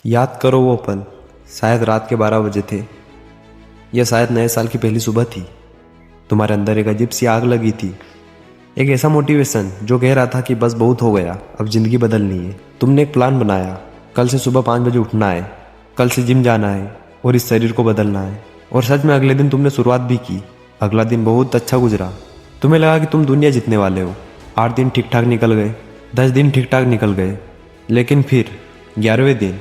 याद करो वो पल, शायद रात के 12 बजे थे या शायद नए साल की पहली सुबह थी। तुम्हारे अंदर एक अजीब सी आग लगी थी, एक ऐसा मोटिवेशन जो कह रहा था कि बस बहुत हो गया, अब जिंदगी बदलनी है। तुमने एक प्लान बनाया, कल से सुबह 5 बजे उठना है, कल से जिम जाना है और इस शरीर को बदलना है। और सच में अगले दिन तुमने शुरुआत भी की। अगला दिन बहुत अच्छा गुजरा। तुम्हें लगा कि तुम दुनिया जीतने वाले हो। 8 दिन ठीक ठाक निकल गए, 10 दिन ठीक ठाक निकल गए, लेकिन फिर 11वें दिन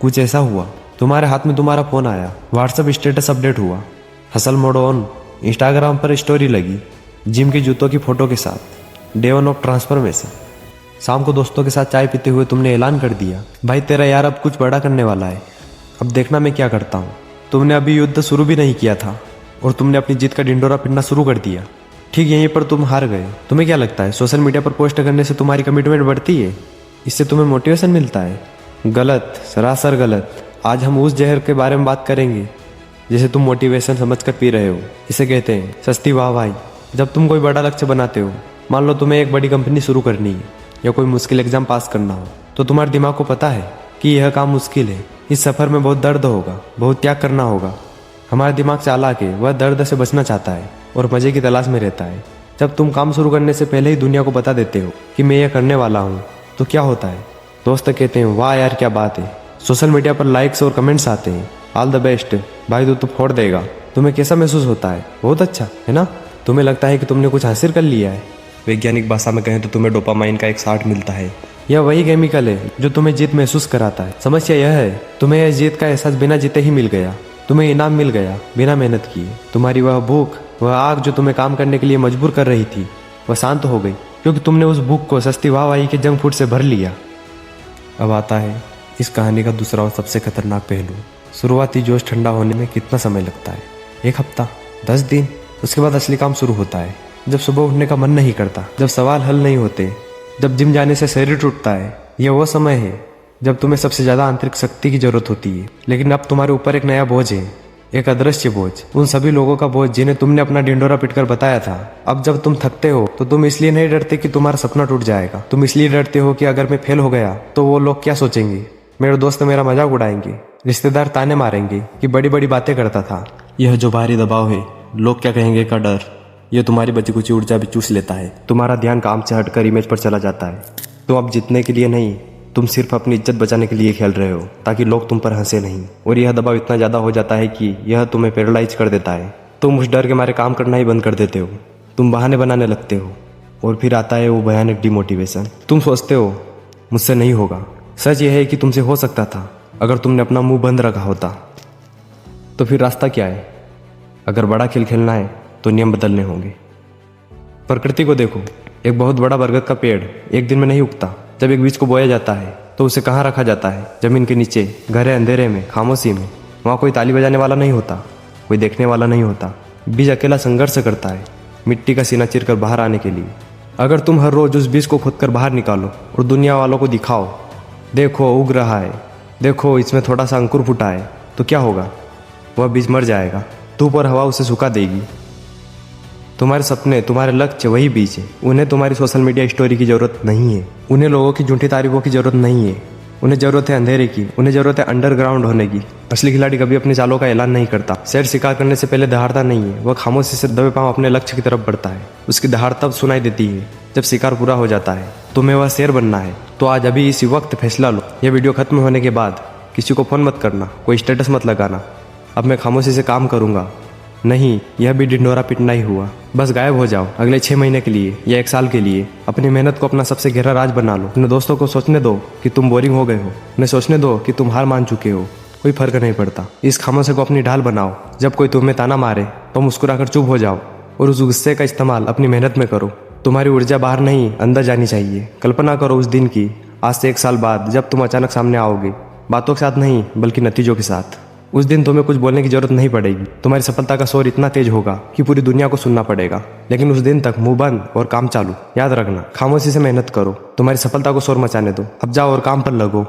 कुछ ऐसा हुआ। तुम्हारे हाथ में तुम्हारा फोन आया, व्हाट्सएप स्टेटस अपडेट हुआ, हसल मोड ऑन, इंस्टाग्राम पर स्टोरी लगी जिम के जूतों की फोटो के साथ, डे 1 ऑफ ट्रांसफॉर्मेशन। शाम को दोस्तों के साथ चाय पीते हुए तुमने ऐलान कर दिया, भाई तेरा यार अब कुछ बड़ा करने वाला है, अब देखना मैं क्या करता हूँ। तुमने अभी युद्ध शुरू भी नहीं किया था और तुमने अपनी जीत का ढिंडोरा पिटना शुरू कर दिया। ठीक यहीं पर तुम हार गए। तुम्हें क्या लगता है सोशल मीडिया पर पोस्ट करने से तुम्हारी कमिटमेंट बढ़ती है? इससे तुम्हें मोटिवेशन मिलता है? गलत, सरासर गलत। आज हम उस जहर के बारे में बात करेंगे जिसे तुम मोटिवेशन समझकर पी रहे हो। इसे कहते हैं सस्ती वाहवाही। जब तुम कोई बड़ा लक्ष्य बनाते हो, मान लो तुम्हें एक बड़ी कंपनी शुरू करनी है या कोई मुश्किल एग्जाम पास करना हो, तो तुम्हारे दिमाग को पता है कि यह काम मुश्किल है, इस सफ़र में बहुत दर्द होगा, बहुत त्याग करना होगा। हमारा दिमाग चालाक है, वह दर्द से बचना चाहता है और मज़े की तलाश में रहता है। जब तुम काम शुरू करने से पहले ही दुनिया को बता देते हो कि मैं यह करने वाला हूँ, तो क्या होता है? दोस्त कहते हैं वाह यार क्या बात है। सोशल मीडिया पर लाइक्स और कमेंट्स आते हैं, ऑल द बेस्ट भाई, तू तो फोड़ देगा। तुम्हें कैसा महसूस होता है? बहुत अच्छा है ना? तुम्हें लगता है कि तुमने कुछ हासिल कर लिया है। वैज्ञानिक भाषा में कहें तो तुम्हें डोपामाइन का एक शॉट मिलता है। यह वही केमिकल है जो तुम्हें जीत महसूस कराता है। समस्या यह है, तुम्हें यह जीत का एहसास बिना जीते ही मिल गया। तुम्हें इनाम मिल गया बिना मेहनत किए। तुम्हारी वह भूख, वह आग जो तुम्हें काम करने के लिए मजबूर कर रही थी, वह शांत हो गई क्योंकि तुमने उस भूख को सस्ती वाहवाही के जंक फूड से भर लिया। अब आता है इस कहानी का दूसरा और सबसे खतरनाक पहलू। शुरुआती जोश ठंडा होने में कितना समय लगता है? 1 हफ्ता, 10 दिन। उसके बाद असली काम शुरू होता है। जब सुबह उठने का मन नहीं करता, जब सवाल हल नहीं होते, जब जिम जाने से शरीर टूटता है। यह वो समय है जब तुम्हें सबसे ज्यादा आंतरिक शक्ति की जरूरत होती है। लेकिन अब तुम्हारे ऊपर एक नया बोझ है, एक अदृश्य बोझ, उन सभी लोगों का बोझ जिन्हें तुमने अपना ढिंडोरा पिटकर बताया था। अब जब तुम थकते हो तो तुम इसलिए नहीं डरते कि तुम्हारा सपना टूट जाएगा, तुम इसलिए डरते हो कि अगर मैं फेल हो गया तो वो लोग क्या सोचेंगे, मेरे दोस्त मेरा मजाक उड़ाएंगे, रिश्तेदार ताने मारेंगे कि बड़ी बड़ी बातें करता था। यह जो भारी दबाव है, लोग क्या कहेंगे का डर, यह तुम्हारी बची कुची ऊर्जा भी चूस लेता है। तुम्हारा ध्यान काम से हटकर इमेज पर चला जाता है। तुम अब जीतने के लिए नहीं, तुम सिर्फ अपनी इज्जत बचाने के लिए खेल रहे हो ताकि लोग तुम पर हंसे नहीं। और यह दबाव इतना ज़्यादा हो जाता है कि यह तुम्हें पैरालाइज कर देता है। तुम उस डर के मारे काम करना ही बंद कर देते हो। तुम बहाने बनाने लगते हो और फिर आता है वो भयानक डिमोटिवेशन। तुम सोचते हो मुझसे नहीं होगा। सच यह है कि तुमसे हो सकता था अगर तुमने अपना मुंह बंद रखा होता। तो फिर रास्ता क्या है? अगर बड़ा खेल खेलना है तो नियम बदलने होंगे। प्रकृति को देखो, एक बहुत बड़ा बरगद का पेड़ एक दिन में नहीं उगता। जब एक बीज को बोया जाता है तो उसे कहाँ रखा जाता है? जमीन के नीचे, गहरे अंधेरे में, खामोशी में। वहाँ कोई ताली बजाने वाला नहीं होता, कोई देखने वाला नहीं होता। बीज अकेला संघर्ष करता है मिट्टी का सीना चीरकर बाहर आने के लिए। अगर तुम हर रोज उस बीज को खोदकर बाहर निकालो और दुनिया वालों को दिखाओ, देखो उग रहा है, देखो इसमें थोड़ा सा अंकुर फूटा है, तो क्या होगा? वह बीज मर जाएगा, धूप और हवा उसे सुखा देगी। तुम्हारे सपने, तुम्हारे लक्ष्य वही बीज है। उन्हें तुम्हारी सोशल मीडिया स्टोरी की जरूरत नहीं है, उन्हें लोगों की झूठी तारीफों की जरूरत नहीं है, उन्हें जरूरत है अंधेरे की, उन्हें जरूरत है अंडरग्राउंड होने की। असली खिलाड़ी कभी अपनी चालों का ऐलान नहीं करता, शेर शिकार करने से पहले दहाड़ता नहीं है, वह खामोशी से दबे पांव अपने लक्ष्य की तरफ बढ़ता है। उसकी दहाड़ तब सुनाई देती है जब शिकार पूरा हो जाता है। तुम्हें वह शेर बनना है तो आज अभी इसी वक्त फैसला लो। यह वीडियो खत्म होने के बाद किसी को फोन मत करना, कोई स्टेटस मत लगाना, अब मैं खामोशी से काम करूंगा। नहीं, यह भी ढिंडोरा पिटना ही हुआ। बस गायब हो जाओ अगले 6 महीने के लिए या 1 साल के लिए। अपनी मेहनत को अपना सबसे गहरा राज बना लो। अपने दोस्तों को सोचने दो कि तुम बोरिंग हो गए हो, उन्हें सोचने दो कि तुम हार मान चुके हो, कोई फर्क नहीं पड़ता। इस खामोशी को अपनी ढाल बनाओ। जब कोई तुम्हें ताना मारे तो मुस्कुराकर चुप हो जाओ और उस गुस्से का इस्तेमाल अपनी मेहनत में करो। तुम्हारी ऊर्जा बाहर नहीं अंदर जानी चाहिए। कल्पना करो उस दिन की, आज से 1 साल बाद, जब तुम अचानक सामने आओगे, बातों के साथ नहीं बल्कि नतीजों के साथ। उस दिन तुम्हें कुछ बोलने की जरूरत नहीं पड़ेगी। तुम्हारी सफलता का शोर इतना तेज होगा कि पूरी दुनिया को सुनना पड़ेगा। लेकिन उस दिन तक मुंह बंद और काम चालू। याद रखना, खामोशी से मेहनत करो, तुम्हारी सफलता को शोर मचाने दो। अब जाओ और काम पर लगो।